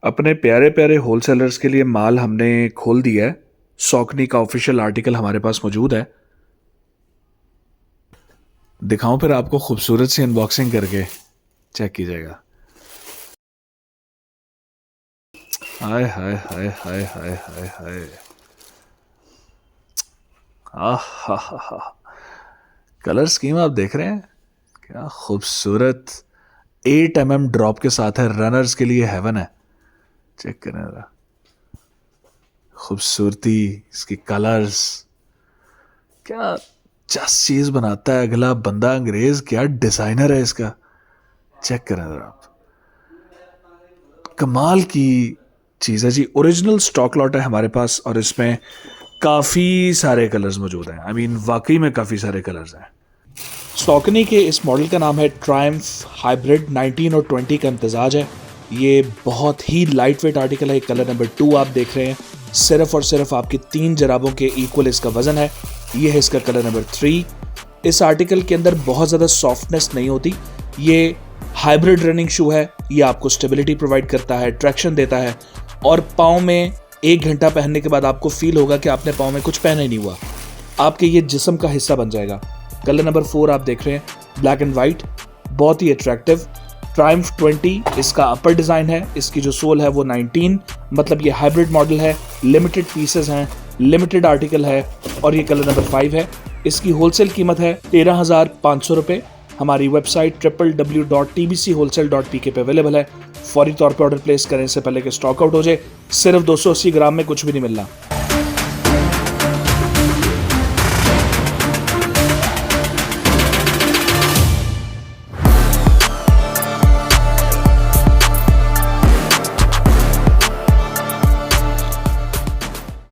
अपने प्यारे प्यारे होलसेलर्स के लिए माल हमने खोल दिया है। सॉकनी का ऑफिशियल आर्टिकल हमारे पास मौजूद है। दिखाऊं फिर आपको खूबसूरत सी अनबॉक्सिंग करके? चेक कीजिएगा। हाय हाय हाय हाय हाय हाय हाय। आह हा हा हा। कलर स्कीम आप देख रहे हैं? क्या खूबसूरत। 8 mm ड्रॉप के साथ है, रनर्स के लिए हेवन है। चेक करें जरा खूबसूरती, इसकी कलर्स। क्या जस्ट चीज बनाता है अगला बंदा अंग्रेज, क्या डिजाइनर है इसका। चेक करें जरा आप। कमाल की चीज़ है जी। ओरिजिनल स्टॉक लॉट है हमारे पास और इसमें काफ़ी सारे कलर्स मौजूद हैं। आई मीन वाकई में काफ़ी सारे कलर्स हैं। सॉकनी के इस मॉडल का नाम है ट्रायम्फ हाइब्रिड। 19 और 20 का इम्तजाज है। ये बहुत ही लाइट वेट आर्टिकल है। कलर नंबर 2 आप देख रहे हैं। सिर्फ और सिर्फ आपकी 3 जराबों के इक्वल इसका वजन है। ये है इसका कलर नंबर 3। इस आर्टिकल के अंदर बहुत ज़्यादा सॉफ्टनेस नहीं होती। ये हाइब्रिड रनिंग शू है। ये आपको स्टेबिलिटी प्रोवाइड करता है, ट्रैक्शन देता है और पाँव में 1 घंटा पहनने के बाद आपको फील होगा कि आपने पाँव में कुछ पहना ही नहीं हुआ। आपके ये जिस्म का हिस्सा बन जाएगा। कलर नंबर 4 आप देख रहे हैं, ब्लैक एंड वाइट, बहुत ही अट्रैक्टिव। ट्रायम्फ 20 इसका अपर डिज़ाइन है। इसकी जो सोल है वो 19, मतलब ये हाइब्रिड मॉडल है। लिमिटेड पीसेस हैं, लिमिटेड आर्टिकल है और ये कलर नंबर 5 है। इसकी होलसेल कीमत है 13,500 रुपये। हमारी वेबसाइट www.tbchwholesale.pk पे अवेलेबल है। फौरी तौर पर ऑर्डर प्लेस करें इससे पहले कि स्टॉक आउट हो जाए। सिर्फ 280 ग्राम में कुछ भी नहीं मिलना।